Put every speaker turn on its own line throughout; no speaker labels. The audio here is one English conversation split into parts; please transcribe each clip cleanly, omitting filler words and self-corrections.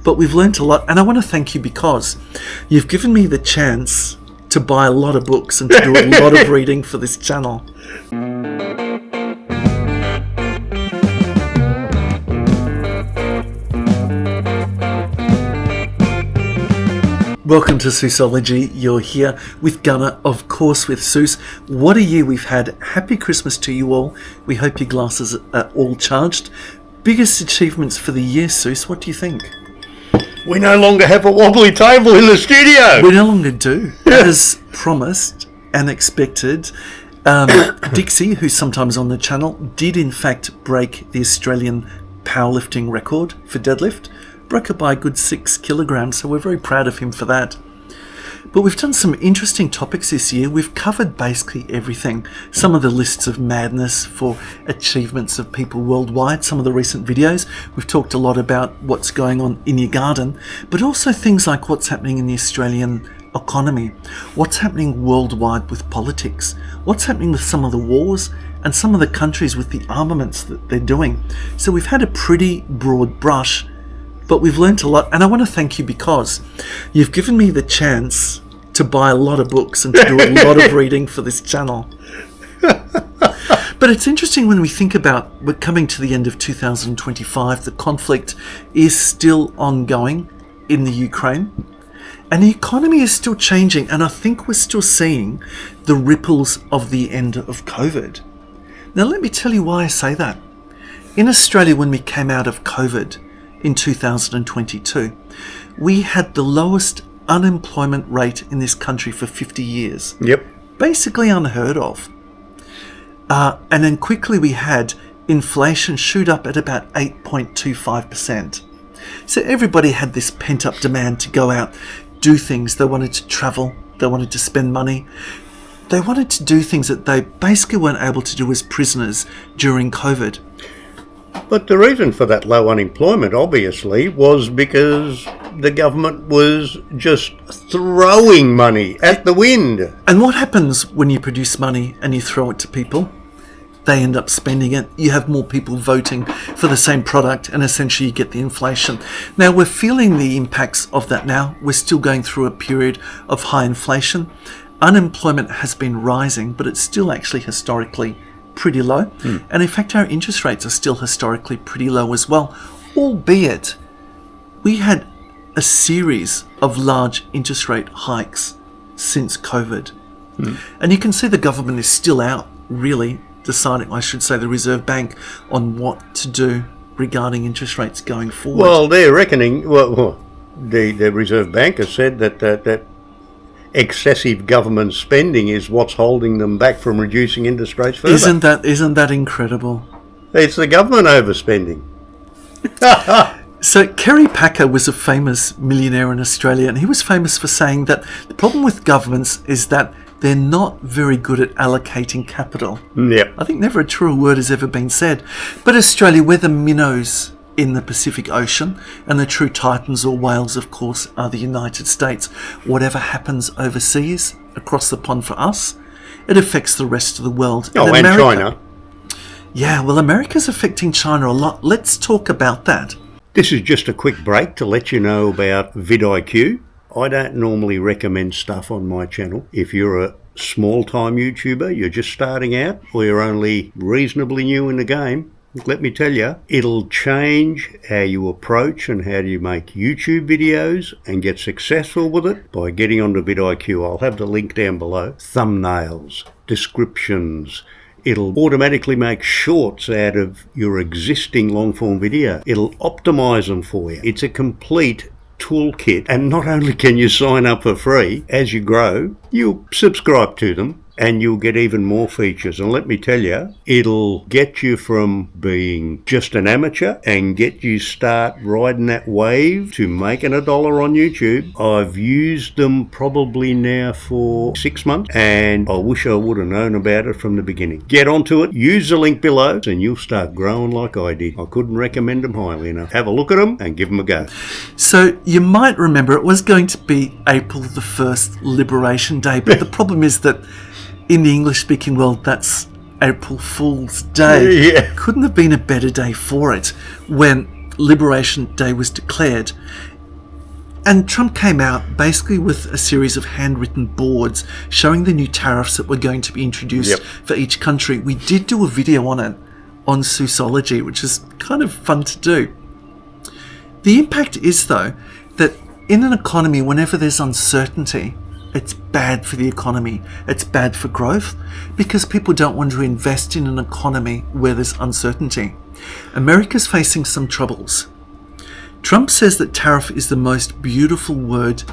but we've learnt a lot, and I want to thank you because you've given me the chance to buy a lot of books and to do a lot of reading for this channel. Welcome to Seussology. You're here with Gunnar, of course with Seuss. What a year we've had. Happy Christmas to you all. We hope your glasses are all charged. Biggest achievements for the year, Seuss, what do you think?
We no longer have a wobbly table in the studio.
We no longer do. As promised and expected, Dixie, who's sometimes on the channel, did in fact break the Australian powerlifting record for deadlift. Broke it by a good 6 kilograms, so we're very proud of him for that. But we've done some interesting topics this year. We've covered basically everything. Some of the lists of madness for achievements of people worldwide, some of the recent videos. We've talked a lot about what's going on in your garden, but also things like what's happening in the Australian economy, what's happening worldwide with politics, what's happening with some of the wars, and some of the countries with the armaments that they're doing. So we've had a pretty broad brush, but we've learnt a lot, and I want to thank you because you've given me the chance to buy a lot of books and to do a lot of reading for this channel. But it's interesting when we think about we're coming to the end of 2025, the conflict is still ongoing in the Ukraine, and the economy is still changing, and I think we're still seeing the ripples of the end of COVID. Now let me tell you why I say that. In Australia, when we came out of COVID, in 2022, we had the lowest unemployment rate in this country for 50 years.
Yep.
Basically unheard of. And then quickly we had inflation shoot up at about 8.25%. So everybody had this pent-up demand to go out, do things. They wanted to travel. They wanted to spend money. They wanted to do things that they basically weren't able to do as prisoners during COVID.
But the reason for that low unemployment, obviously, was because the government was just throwing money at the wind.
And what happens when you produce money and you throw it to people? They end up spending it. You have more people voting for the same product, and essentially you get the inflation. Now, we're feeling the impacts of that now. We're still going through a period of high inflation. Unemployment has been rising, but it's still actually historically pretty low. And in fact, our interest rates are still historically pretty low as well, albeit we had a series of large interest rate hikes since COVID. And you can see the government is still out really deciding, I should say the Reserve Bank, on what to do regarding interest rates going forward.
Well, they're reckoning, the Reserve Bank has said that excessive government spending is what's holding them back from reducing interest rates further.
Isn't that incredible?
It's the government overspending.
So Kerry Packer was a famous millionaire in Australia, and he was famous for saying that the problem with governments is that they're not very good at allocating capital.
Yep.
I think never a truer word has ever been said. But Australia, we're the minnows in the Pacific Ocean, and the true titans or whales, of course, are the United States. Whatever happens overseas, across the pond for us, it affects the rest of the world.
Oh, and China.
Yeah, well, America's affecting China a lot. Let's talk about that.
This is just a quick break to let you know about vidIQ. I don't normally recommend stuff on my channel. If you're a small-time YouTuber, you're just starting out, or you're only reasonably new in the game, let me tell you, it'll change how you approach and how you make YouTube videos and get successful with it by getting onto vidIQ. I'll have the link down below. Thumbnails, descriptions. It'll automatically make shorts out of your existing long-form video. It'll optimize them for you. It's a complete toolkit, and not only can you sign up for free, as you grow, you'll subscribe to them and you'll get even more features. And let me tell you, it'll get you from being just an amateur and get you start riding that wave to making $1 on YouTube. I've used them probably now for 6 months, and I wish I would have known about it from the beginning. Get onto it, use the link below, and you'll start growing like I did. I couldn't recommend them highly enough. Have a look at them and give them a go.
So you might remember it was going to be April the 1st, Liberation Day, but the problem is that in the English-speaking world, that's April Fool's Day.
Yeah.
Couldn't have been a better day for it when Liberation Day was declared. And Trump came out basically with a series of handwritten boards showing the new tariffs that were going to be introduced for each country. We did do a video on it on Seussology, which is kind of fun to do. The impact is, though, that in an economy, whenever there's uncertainty, it's bad for the economy. It's bad for growth because people don't want to invest in an economy where there's uncertainty. America's facing some troubles. Trump says that tariff is the most beautiful word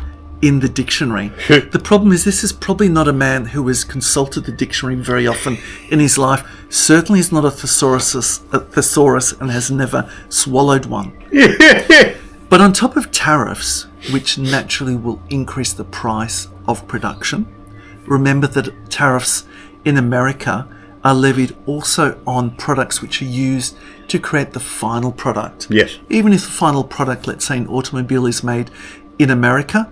in the dictionary. The problem is this is probably not a man who has consulted the dictionary very often in his life. Certainly is not a thesaurus and has never swallowed one. But on top of tariffs, which naturally will increase the price of production, remember that tariffs in America are levied also on products which are used to create the final product.
Yes.
Even if the final product, let's say an automobile, is made in America,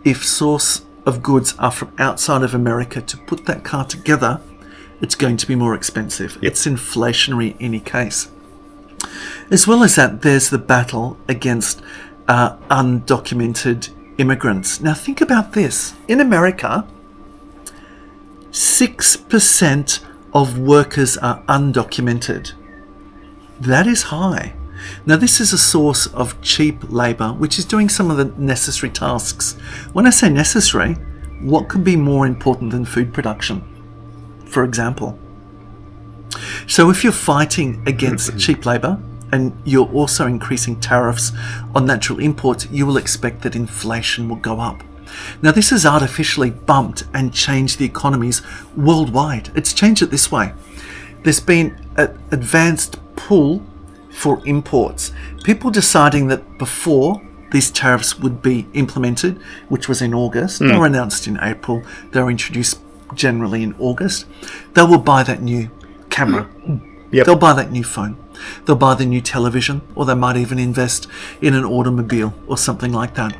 if source of goods are from outside of America, to put that car together, it's going to be more expensive. It's inflationary in any case. As well as that, there's the battle against undocumented immigrants. Now think about this. In America, 6% of workers are undocumented. That is high. Now this is a source of cheap labour, which is doing some of the necessary tasks. When I say necessary, what could be more important than food production, for example? So if you're fighting against cheap labour and you're also increasing tariffs on natural imports, you will expect that inflation will go up. Now this has artificially bumped and changed the economies worldwide. It's changed it this way. There's been an advanced pull for imports. People deciding that before these tariffs would be implemented, which was in August, they were announced in April, they were introduced generally in August, they will buy that new camera. They'll buy that new phone. They'll buy the new television, or they might even invest in an automobile or something like that.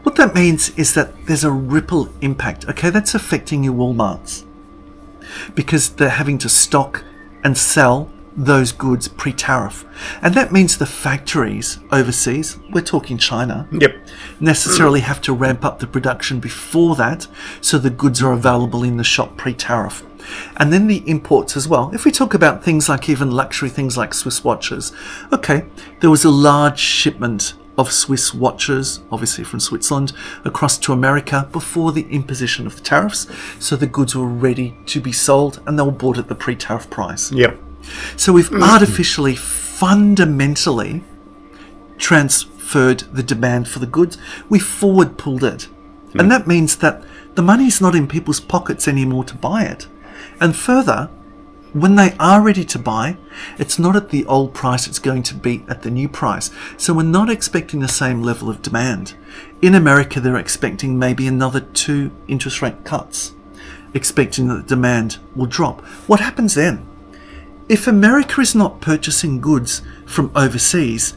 What that means is that there's a ripple impact. Okay, that's affecting your Walmarts because they're having to stock and sell those goods pre-tariff. And that means the factories overseas, we're talking China, necessarily have to ramp up the production before that so the goods are available in the shop pre-tariff. And then the imports as well. If we talk about things like even luxury things like Swiss watches, okay, there was a large shipment of Swiss watches, obviously from Switzerland, across to America before the imposition of the tariffs. So the goods were ready to be sold and they were bought at the pre-tariff price. So we've artificially, fundamentally transferred the demand for the goods. We forward pulled it. And that means that the money's not in people's pockets anymore to buy it. And further, when they are ready to buy, it's not at the old price, it's going to be at the new price. So we're not expecting the same level of demand. In America, they're expecting maybe another 2 interest rate cuts, expecting that the demand will drop. What happens then? If America is not purchasing goods from overseas,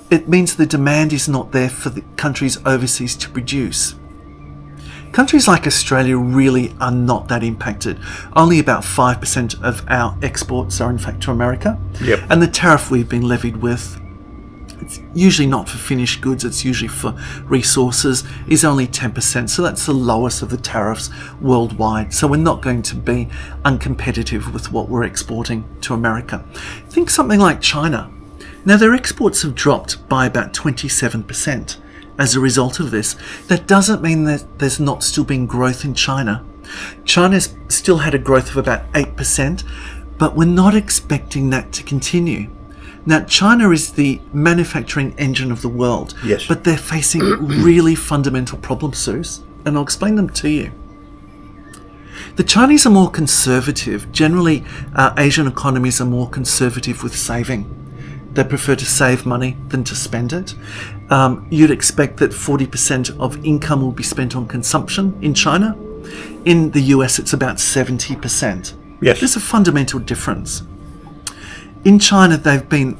it means the demand is not there for the countries overseas to produce. Countries like Australia really are not that impacted. Only about 5% of our exports are in fact to America. And the tariff we've been levied with, it's usually not for finished goods, it's usually for resources, is only 10%. So that's the lowest of the tariffs worldwide. So we're not going to be uncompetitive with what we're exporting to America. Think something like China. Now their exports have dropped by about 27%. As a result of this, that doesn't mean that there's not still been growth in China. China's still had a growth of about 8%, but we're not expecting that to continue. Now, China is the manufacturing engine of the world, but they're facing really fundamental problems, Seuss, and I'll explain them to you. The Chinese are more conservative. Generally, Asian economies are more conservative with saving. They prefer to save money than to spend it. You'd expect that 40% of income will be spent on consumption in China. In the US, it's about 70%. There's a fundamental difference. In China, they've been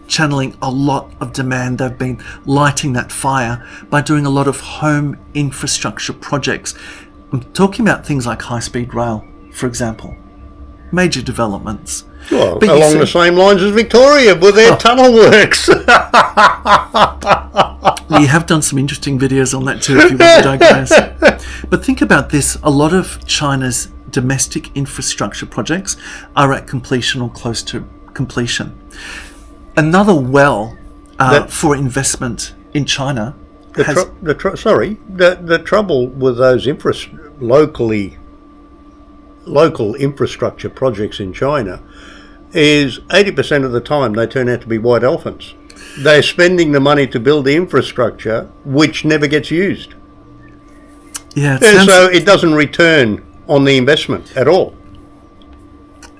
channeling a lot of demand. They've been lighting that fire by doing a lot of home infrastructure projects. I'm talking about things like high-speed rail, for example. major developments.
Well,
But you
along
see-
the same lines as Victoria with their tunnel works.
We have done some interesting videos on that too, if you want to digress. But think about this. A lot of China's domestic infrastructure projects are at completion or close to completion. Another well for investment in China has...
The trouble with those local infrastructure projects in China is 80% of the time they turn out to be white elephants. They're spending the money to build the infrastructure, which never gets used.
Yeah,
And so it doesn't return on the investment at all.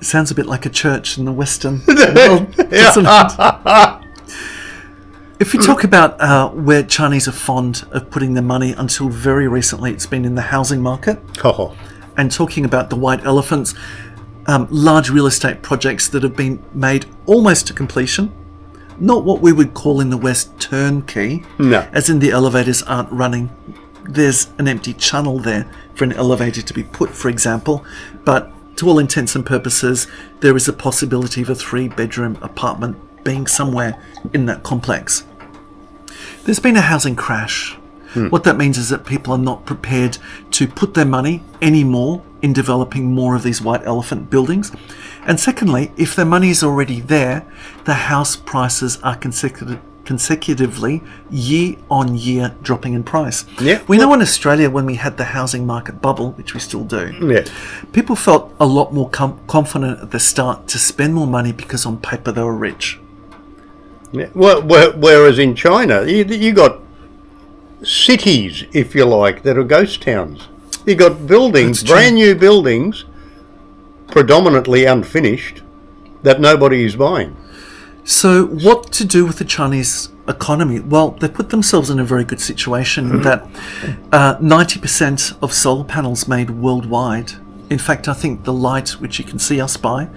it sounds a bit like a church in the Western world, doesn't it? If we talk about where Chinese are fond of putting their money, until very recently it's been in the housing market.
Oh,
And talking about the white elephants, large real estate projects that have been made almost to completion. Not what we would call in the West turnkey,
No.
as in the elevators aren't running. There's an empty channel there for an elevator to be put, for example, but to all intents and purposes, there is a possibility of a 3-bedroom apartment being somewhere in that complex. There's been a housing crash. What that means is that people are not prepared to put their money anymore in developing more of these white elephant buildings. And secondly, if their money is already there, the house prices are consecutively year on year dropping in price.
Yeah.
We know in Australia, when we had the housing market bubble, which we still do,
yeah.
people felt a lot more confident at the start to spend more money because on paper they were rich.
Yeah. Whereas in China, you got cities, if you like, that are ghost towns. You got buildings,
That's true.
brand new buildings, predominantly unfinished, that nobody is buying.
So what to do with the Chinese economy? Well, they put themselves in a very good situation in that 90% of solar panels made worldwide. In fact, I think the light, which you can see us by,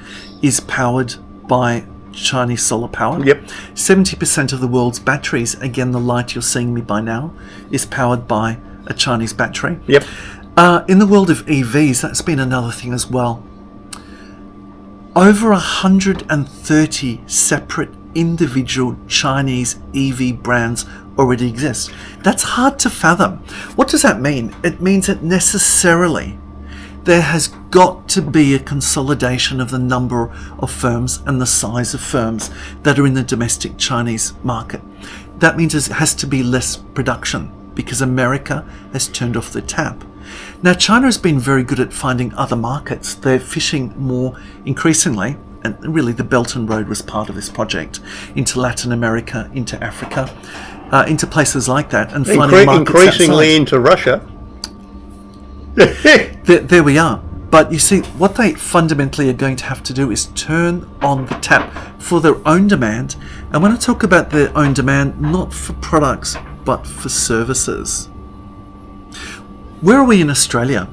is powered by Chinese solar power.
Yep.
70% of the world's batteries, again, the light you're seeing me by now, is powered by a Chinese battery.
Yep.
In the world of EVs, that's been another thing as well. Over 130 separate individual Chinese EV brands already exist. That's hard to fathom. What does that mean? It means that necessarily there has got to be a consolidation of the number of firms and the size of firms that are in the domestic Chinese market. That means there has to be less production because America has turned off the tap. Now, China has been very good at finding other markets. They're fishing more increasingly, and really the Belt and Road was part of this project, into Latin America, into Africa, into places like that, and finding markets
increasingly
outside.
into Russia.
There we are. But you see, what they fundamentally are going to have to do is turn on the tap for their own demand. And when I talk about their own demand, not for products, but for services. Where are we in Australia?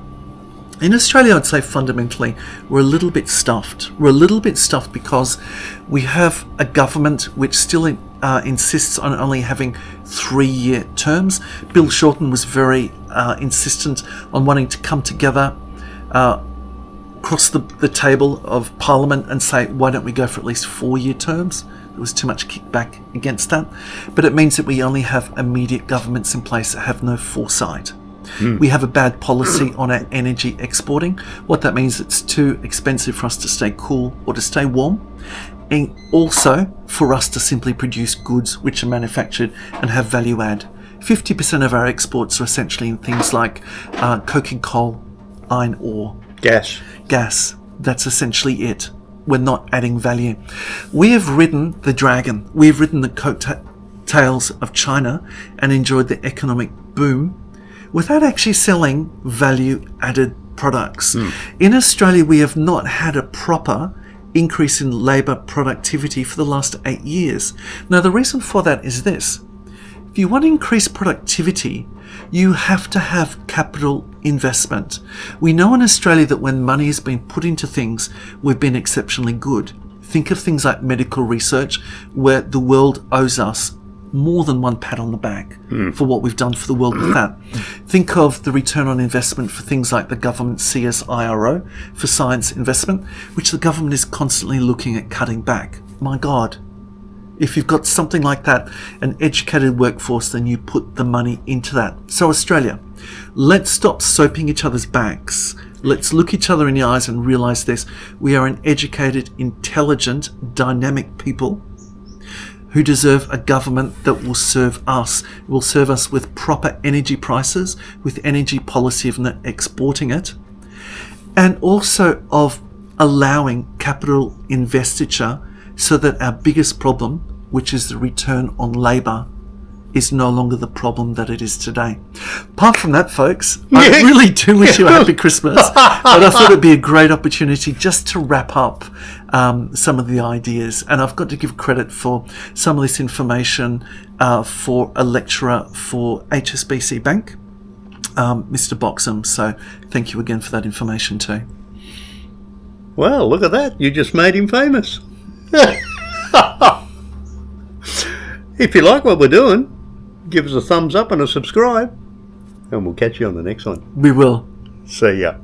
In Australia, I'd say fundamentally, we're a little bit stuffed. We're a little bit stuffed because we have a government which still insists on only having 3-year terms. Bill Shorten was very insistent on wanting to come together across the table of Parliament and say, why don't we go for at least 4-year terms? There was too much kickback against that. But it means that we only have immediate governments in place that have no foresight. We have a bad policy on our energy exporting. What that means, it's too expensive for us to stay cool or to stay warm. And also for us to simply produce goods which are manufactured and have value add. 50% of our exports are essentially in things like coking coal, iron ore,
Gas.
That's essentially it. We're not adding value. We have ridden the dragon. We've ridden the coattails of China and enjoyed the economic boom without actually selling value-added products. In Australia, we have not had a proper increase in labour productivity for the last 8 years. Now, the reason for that is this. If you want to increase productivity, you have to have capital investment. We know in Australia that when money has been put into things, we've been exceptionally good. Think of things like medical research, where the world owes us more than one pat on the back for what we've done for the world with that. Think of the return on investment for things like the government CSIRO for science investment, which the government is constantly looking at cutting back. My God. If you've got something like that, an educated workforce, then you put the money into that. So Australia, let's stop soaping each other's backs. Let's look each other in the eyes and realise this. We are an educated, intelligent, dynamic people who deserve a government that will serve us with proper energy prices, with energy policy of not exporting it, and also of allowing capital investiture so that our biggest problem, which is the return on labour, is no longer the problem that it is today. Apart from that, folks, I really do wish you a happy Christmas. But I thought it'd be a great opportunity just to wrap up some of the ideas. And I've got to give credit for some of this information for a lecturer for HSBC Bank, Mr. Boxham. So thank you again for that information too.
Well, look at that. You just made him famous. If you like what we're doing, give us a thumbs up and a subscribe, and we'll catch you on the next one.
We will.
See ya.